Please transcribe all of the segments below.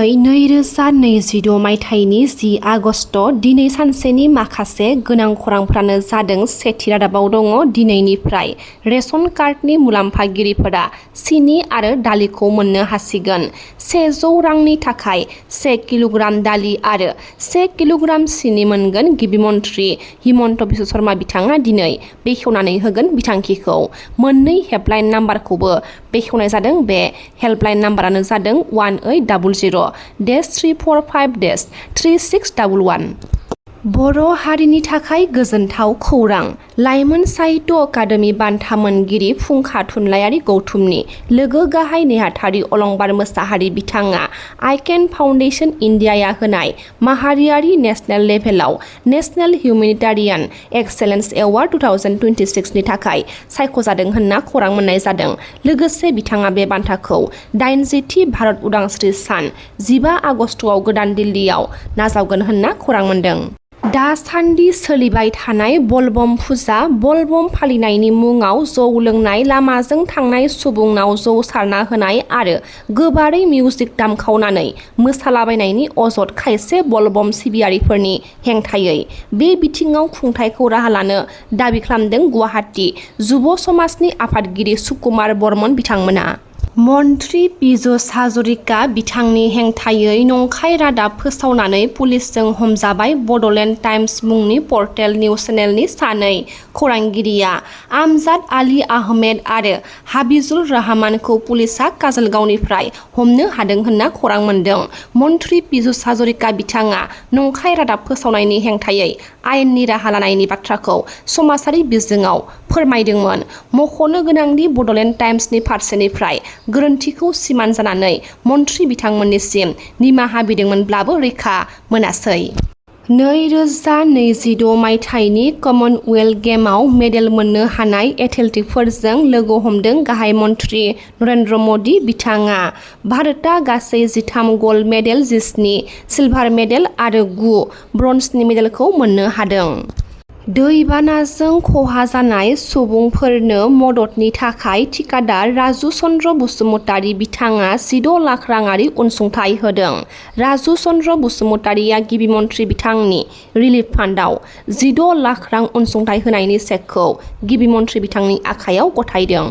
दिनै 2026 मायथाइनि 10 आगस्ट दिनै सानसेनि माखासे गोनां खौरांफ्रानो जादों। सेथि रादाबाव दङ दिनैनिफ्राय रेशन कार्डनि मुलाम्फागिरिफोरा सिनि आरो दालिखौ मोननो हासिगोन। 100 रांनि थाखाय 1 किल'ग्राम दालि आरो 1 किल'ग्राम सिनि मोनगोन। गिबि मन्थ्रि हिमन्त बिश्व शर्मा बिथाङा दिनै बेखेवनानै होगोन बिथांखिखौ। मोननै हेल्पलाइन नाम्बारखौबो बेखेवनाय जादों। बे हेल्पलाइन नाम्बारानो जादों 1800-345-3611। बर' हारिनि थाखाय गोजोनथाव खौरां। लाइमोन साहित्य अकादेमि बान्था मोनगिरि फुंखा थुनलाइयारि गौथुमनि लोगो गाहाय नेहाथारि अलंबार मोसाहारि बिथाङा आइकेन फाउन्डेसन इन्डियाया होनाय माहारियारि नेशनेल लेभेलाव नेशनेल हिउमेनिटारियान एक्सेलेन्स एवार्ड 2026 नि थाखाय सायख'जादों होनना खौरां मोननाय जादों। लोगोसे बिथाङा बे बान्थाखौ 80थि भारत उदांस्रि सान 15 आगस्टआव गोदान दिल्लीयाव नाजावगोन होनना खौरां मोनदों। दासान्दि सोलिबाय थानाय बलबम फुजा बलबम फालिनायनि मुङाव जौ लोंनाय, लामाजों थांनाय सुबुंनाव जौ सारना होनाय आरो गोबारै मिउजिक दामखावनानै मोसालाबायनायनि अजद खायसे बलबम सिबियारिफोरनि हेंथायै बे बिथिङाव खुंथायखौ राहा लानो दाबि खालामदों गुवाहाटी जुब समाजनि आफादगिरि सुकुमार बर्मन बिथांमोना। मन्त्रि पीयूष हाजरिका बिथांनि हेंथायै नंखाय रादाब फोसावनानै पुलिसजों हमजाबाय। बड'लेण्ड टाइम्स मुंनि पर्टेल निउज चेनेलनि सानै खौरांगिरिया आमजाद आली आहमेद आरो हाबिजुल रहमानखौ पुलिसआ काजलगावनिफ्राय हमनो हादों होनना खौरां मोनदों। मन्त्रि पीयूष हाजरिका बिथाङा नंखाय रादाब फोसावनायनि हेंथायै आयेननि राहा लानायनि बाथ्राखौ समाजारि बिजोङाव फोरमायदोंमोन। मख'नो गोनांदि बड'लेण्ड टाइम्सनि फारसेनिफ्राय गोरोन्थिखौ सिमान जानानै मन्त्रि बिथांमोननिसिम निमाहा बिदोंमोनब्लाबो रैखा मोनासै। 2026 मायथाइनि कमनवेल्थ गेमआव मेडेल मोननो हानाय एथलीटफोरजों लोगो हमदों गाहाय मन्त्रि नरेन्द्र मदि बिथाङा। भारतआ गासै 13 गल्ड मेडेल, 17 सिलभार मेडेल आरो 9 ब्रन्जनि मेडेलखौ मोननो हादों। दैबानाजों खहा जानाय सुबुंफोरनो मददनि थाखाय थिकादार राजु चन्द्र बसुमतारी बिथाङा 16 लाख राङारि अनसुंथाइ होदों। राजु चन्द्र बसुमतारीया गिबि मन्थ्रि बिथांनि रिलिफ फान्डआव 16 लाख रां अनसुंथाइ होनायनि चेकखौ गिबि मन्थ्रि बिथांनि आखायाव गथायदों।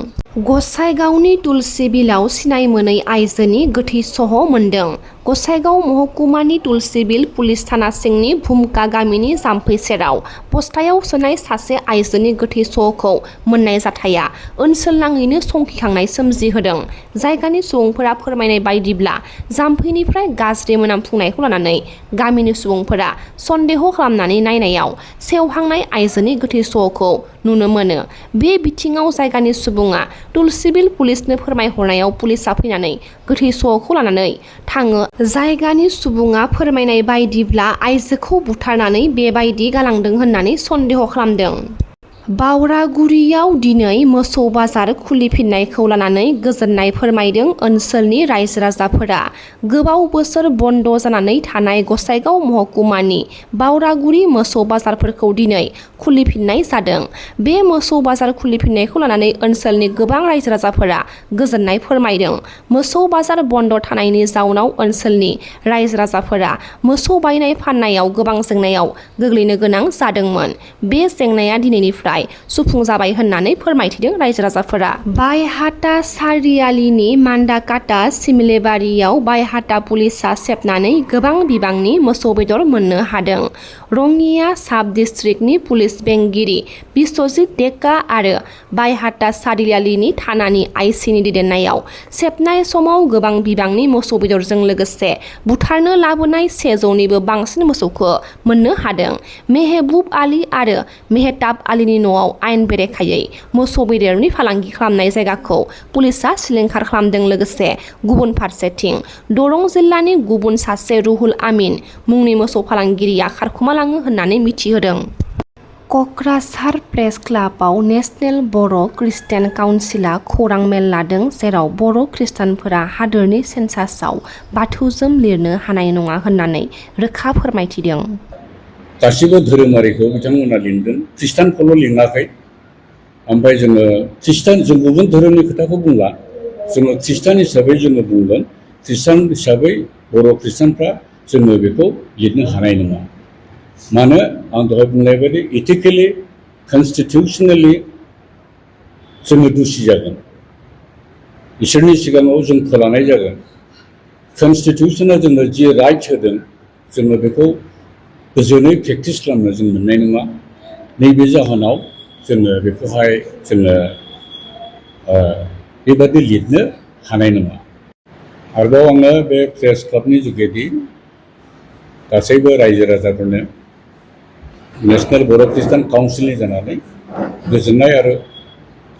गसाइगावनि तुलसि बिलाव सिनाय मोनै आइजोनि गोथै सह मोन्दों। गसाइगाव महकुमानि तुलसिबिल पुलिस थाना सिंनि भुमका गामिनि जाम्फै सेराव बस्थायाव सोनाय सासे आइजोनि गोथै सहखौ मोननाय जाथाया ओनसोलनाङैनो संखिखांनाय सोमजिहोदों। जायगानि सुबुंफोरा फोरमायनाय बायदिब्ला जाम्फैनिफ्राय गाज्रि मोनामफुंनायखौ लानानै गामिनि सुबुंफोरा सन्देह खालामनानै नायनायाव सेवहांनाय आइजोनि गोथै सहखौ नुनो मोनो। बे बिथिङाव जायगानि सुबुङा तुलसिबिल पुलिसनो फोरमायहरनायाव पुलिसआ फैनानै गोथै सहखौ लानानै थाङो। जायगानि सुबुङा फोरमायनाय बायदिब्ला आइजोखौ बुथारनानै बेबायदि गालांदों होननानै सन्देह खालामदों। बावरागुरियाव दिनै मोसौ बाजार खुलिफिननायखौ लानानै गोजोननाय फोरमायदों ओनसोलनि रायजो राजाफोरा। गोबाव बोसोर बन्द जानानै थानाय गसाइगाव महकुमानि बावरागुरि मोसौ बाजारफोरखौ दिनै खुलिफिननाय जादों। बे मोसौ बाजार खुलिफिननायखौ लानानै ओनसोलनि गोबां रायजो राजाफोरा गोजोननाय फोरमायदों। मोसौ बाजार बन्द थानायनि जाउनाव ओनसोलनि रायजो राजाफोरा मोसौ बायनाय फाननायाव गोबां जेंनायाव गोग्लैनो गोनां जादोंमोन। बे जेंनाया दिनैनिफ्राय सुफुंजाबाय होननानै फोरमायथिदों रायजो राजाफोरा। बायहाटा सारियालिनि मान्दाकाटा सिमलेबारियाव बायहाटा पुलिसआ सेबनानै गोबां बिबांनि मोसौ बेदर मोननो हादों। रङिया साब डिस्ट्रिक्टनि पुलिस बेंगिरि बिश्वजित डेका आरो बायहाटा सारियालिनि थानानि आइसिनि दैदेननायाव सेबनाय समाव गोबां बिबांनि मोसौ बेदरजों लोगोसे बुथारनो लाबोनाय 100निबो बांसिन मोसौखौ मोननो हादों। मेहबुब आली आरो मेहताब आलीनि न'आव आयेन बेरेखायै मोसौ बेदरनि फालांगि खालामनाय जायगाखौ पुलिसआ सिलिंखार खालामदों। लोगोसे गुबुन फारसेथिं दरं जिल्लानि गुबुन सासे रुहुल आमिन मुंनि मोसौ फालांगिरिया खारखोमालाङो होननानै मिथिहोदों। क'क्राझार प्रेस क्लाबाव नेशनेल बर' ख्रिस्टियान काउन्सिलआ खौरां मेल लादों, जेराव बर' खृष्टानफोरा हादोरनि सेन्सासआव बाथौजोम लिरनो हानाय नङा होननानै रोखा फोरमायथिदों। गासिबो धोरोमारिखौ बिथांमोना लिंदों, खृष्टानखौल' लिङाखै। ओमफ्राय जोङो खृष्टान, जों गुबुन धोरोमनि खोथाखौ बुंला, जोङो खृष्टान हिसाबै जोङो बुंगोन। खृष्टान हिसाबै बर' खृष्टानफ्रा जोङो बेखौ लिरनो हानाय नङा। मानो आं दहाय बुंनाय बायदि इथिकेलि कनस्टिटिउसनेलि जोङो दुसि जागोन, इसोरनि सिगाङाव जों फोलानाय जागोन। कनस्टिटिउसना जोंनो जि राइट होदों जोङो बेखौ गोजोनै प्रेक्टिस खालामनो जों मोननाय नङा। नैबे जाहोनाव जोङो बेखौहाय जोङो बेबादि लिरनो हानाय नङा। आरोबाव आङो बे प्रेस क्लाबनि जुगेदि गासैबो रायजो राजाफोरनो नेशनेल बर' खृष्टान काउन्सिलनि जानानै गोजोननाय आरो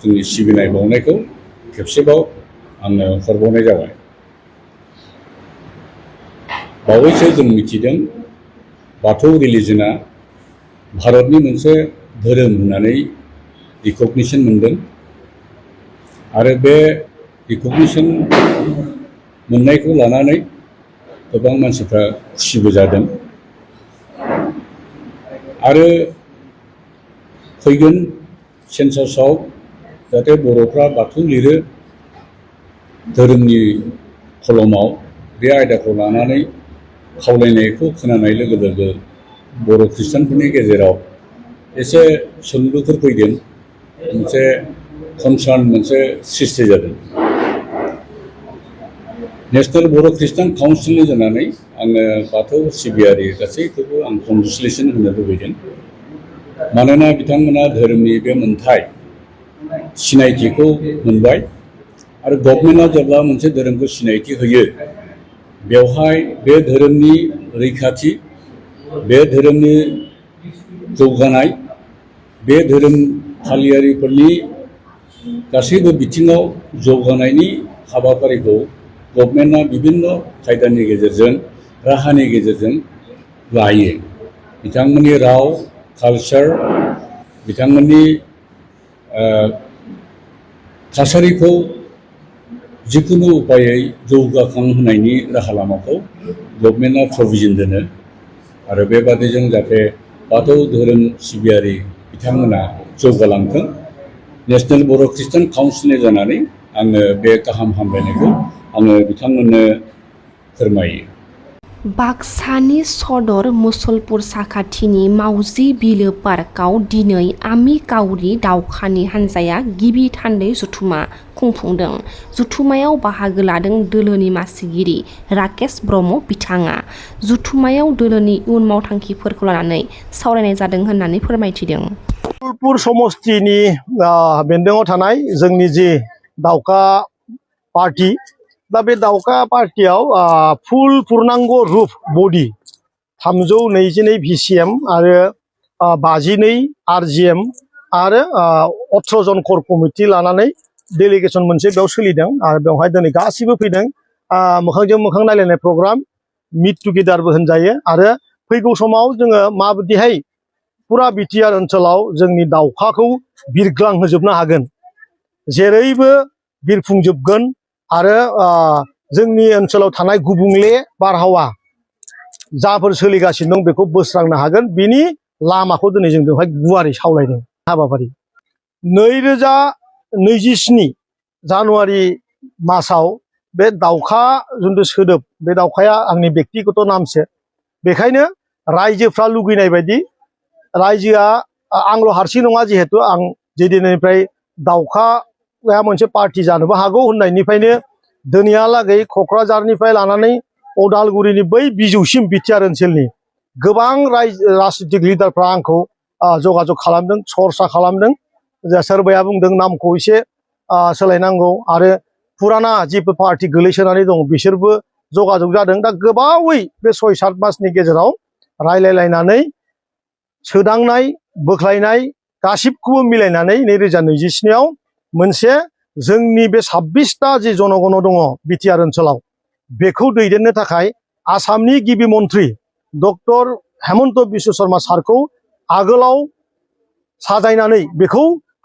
जोंनि सिबिनाय बावनायखौ खेबसेबाव आङो हरबावनाय जाबाय। बावैसो जों मिथिदों बाथौ रिलिजना भारतनि मोनसे धोरोम होननानै रिकगनिसन मोनदों आरो बे रिकगनिसन मोननायखौ लानानै गोबां मानसिफ्रा खुसिबो जादों। आरो फैगोन सेन्सासाव जाहाथे बर'फ्रा बाथौ लिरो धोरोमनि कलमाव बे आयदाखौ लानानै खावलायनायखौ खोनानाय लोगो लोगो बर' खृष्टानफोरनि गेजेराव एसे सोंलुफोर फैदों, मोनसे कनसार्न मोनसे सृष्टि जादों। नेशनेल बर' खृष्टान काउन्सिलनि जानानै आङो बाथौ सिबियारि गासैखौबो आं कंग्रेचुलेसन होनो लुबैदों। मानोना बिथांमोना धोरोमनि बे मोनथाय सिनायथिखौ मोनबाय आरो गभर्नमेन्टआ जेब्ला मोनसे धोरोमखौ सिनायथि होयो बेवहाय बे धोरोमनि रैखाथि, बे धोरोमनि जौगानाय, बे धोरोम फालियारिफोरनि गासैबो बिथिङाव जौगानायनि हाबाफारिखौ गभर्नमेन्टआ बिभिन्न खायदानि गेजेरजों राहानि गेजेरजों लायो। बिथांमोननि राव कालचार, बिथांमोननि थासारिखौ जिखुनु उपायै जौगाखांहोनायनि राहा लामाखौ गभर्नमेन्टआ प्रभिजन दोनो आरो बेबादिजों जाहाथे बाथौ धोरोम सिबियारि बिथांमोना जौगालांथों। नेशनेल बर' खृष्टान काउन्सिलनि जानानै आङो बे गाहाम हामलायनायखौ आङो बिथांमोननो फोरमायो। बाक्सानि सदर मुसलपुर साखाथिनि मावजि बिलो पार्कआव दिनै आमि काउरि दावखानि हान्जाया गिबि थान्दै जथुमा खुंफुंदों। जथुमायाव बाहागो लादों दोलोनि मासिगिरि राकेश ब्रह्म बिथाङा। जथुमायाव दोलोनि इयुन मावथांखिफोरखौ लानानै सावरायनाय जादों होननानै फोरमायथिदों। मुसलपुर समस्तिनि बेन्दोङाव थानाय जोंनि जि दावखा पार्टी, दा बे दावखा पार्टीयाव फुल पुर्णांग रुप बडि 322 VCM आरो 52 RGM आरो 18 जन कर कमिटि लानानै डेलिगेसन मोनसे बेयाव सोलिदों आरो बेवहाय दिनै गासिबो फैदों। मोखांजों मोखां नायलायनाय प्रग्राम, मिट टुगेदारबो होनजायो। आरो फैगौ समाव जोङो माबायदिहाय पुरा बिटिआर ओनसोलाव जोंनि दावखाखौ बिरग्लां होजोबनो हागोन, जेरैबो बिरफुंजोबगोन आरो जोंनि ओनसोलाव थानाय गुबुंले बारहावा जाफोर सोलिगासिनो दं बेखौ बोस्रांनो हागोन, बिनि लामाखौ दिनै जों बेवहाय गुवारै सावरायदों हाबाफारि। 2027 जानुवारि मासाव बे दावखा जिथु सोदोब, बे दावखाया आंनि बेक्तिगत नामसो। बेखायनो रायजोफ्रा लुगैनाय बायदि, रायजोआ आंल' हारसिं नङा, जिहेतु आं जेदिननिफ्राय दावखाया मोनसे पार्टी जानोबो हागौ होननायनिफ्रायनो दिनैहालागै क'क्राझारनिफ्राय लानानै अदालगुरिनि बै बिजौसिम बिटिआर ओनसोलनि गोबां राजनितिक लिडारफ्रा आंखौ जगाजग खालामदों, सरसा खालामदों। सोरबाया बुंदों नामखौ एसे सोलायनांगौ आरो पुराना जिफोर पार्टी गोलैसोनानै दं बिसोरबो जगाजग जादों। दा गोबावै बे 6-7 मासनि गेजेराव रायलायलायनानै सोदांनाय, बोख्लायनाय गासिबखौबो मिलायनानै 2027आव मोनसे जोंनि बे 26टा जि जनगण दङ बिटिआर ओनसोलाव, बेखौ दैदेननो थाखाय आसामनि गिबि मन्त्रि डक्टर हेमन्त बिश्व शर्मा सारखौ आगोलाव साजायनानै, बेखौ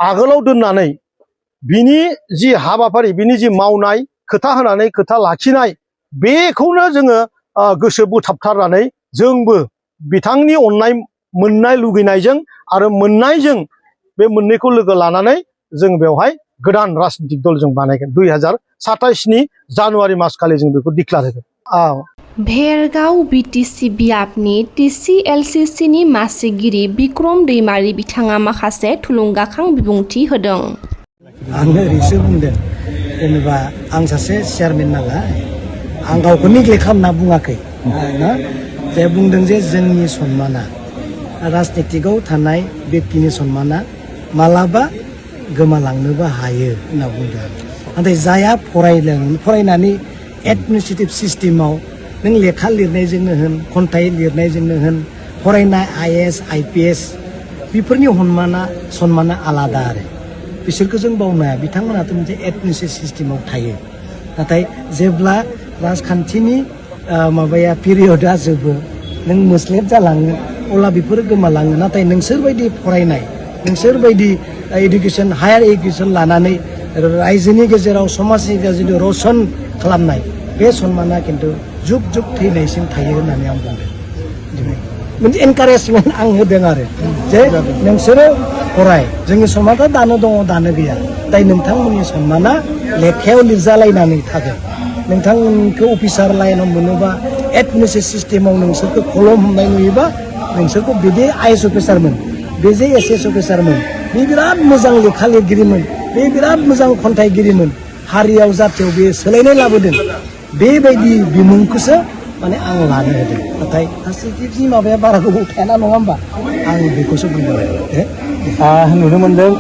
आगोलाव दोननानै बिनि जि हाबाफारि, बिनि जि मावनाय, खोथा होनानै खोथा लाखिनाय, बेखौनो जोङो गोसो बोथाबथारनानै जोंबो बिथांनि अननाय मोननाय लुगैनायजों आरो मोननायजों बे मोननैखौ लोगो लानानै जों बेवहाय गोदान राजनितिक दल जों बानायगोन। 2027 जानुवारि मास खालि जों बेखौ डिक्लेयार होगोन। भेरगाव बिटिसि बियाबनि TCLCCनि मासिगिरि बिक्रम दैमारि बिथाङा माखासे थुलुंगाखां बिबुंथि होदों। आं ओरैसो बुंदों जेनेबा आं सासे चेयारमेन नालाय आं गावखौ नेग्लेक्ट खालामना बुङाखै ना जे बुंदों जे जोंनि सन्माना राजनितिकआव थानाय व्यक्तिनि सन्माना मालाबा गोमालांनोबो हायो होनना बुंदों। नाथाय जायहा फरायनानै एडमिनिस्ट्रेटिभ सिस्टेमाव नों लेखा लिरनायजोंनो होन खन्थाइ लिरनायजोंनो होन फरायनाय IAS IPS बेफोरनि सन्माना आलादा आरो बिसोरखौ जों बावनो हाया बिथांमोनाथ' मोनसे एडमिनिस्ट्रेटिभ सिस्टेमाव थायो। नाथाय जेब्ला राजखान्थिनि माबाया पिरियडआ जोबो नों मोस्लेब जालाङो अब्ला बेफोरो गोमालाङो। नाथाय नोंसोरबायदि फरायनाय नोंसोरबायदि इडुकेसन हायार इडुकेसन लानानै रायजोनि गेजेराव समाजनि गेजेराव रसन खालामनाय बे सन्माना खिन्थु जुग जुग थैनायसिम थायो होननानै आं बुंदों। मोनसे एनकारेजमेन्ट आं होदों आरो जे नोंसोरो फराय जोंनि समाजा दानो दङ दानो गैया दाय नोंथांमोननि सन्माना लेखायाव लिरजालायनानै थागोन। नोंथांमोनखौ अफिसार लाइनाव मोनोबा एडमिनिस्ट्रेटिभ सिस्टेमाव नोंसोरखौ कलम हमनाय नुयोबा नोंसोरखौ बेदि IAS अफिसारमोन बे जे SS अफिसारमोन बे बिराद मोजां लेखा लिरगिरिमोन बे बिराद मोजां खन्थाइगिरिमोन हारियाव जाथियाव बे सोलायनाय लाबोदों बेबायदि बिमुंखौसो माने आं लानो होदों। नाथाय फारसेथिंनि माबाया बारा गोबाव थायाना नङा होमबा आं बेखौसो बुंदों। नुनो मोनदों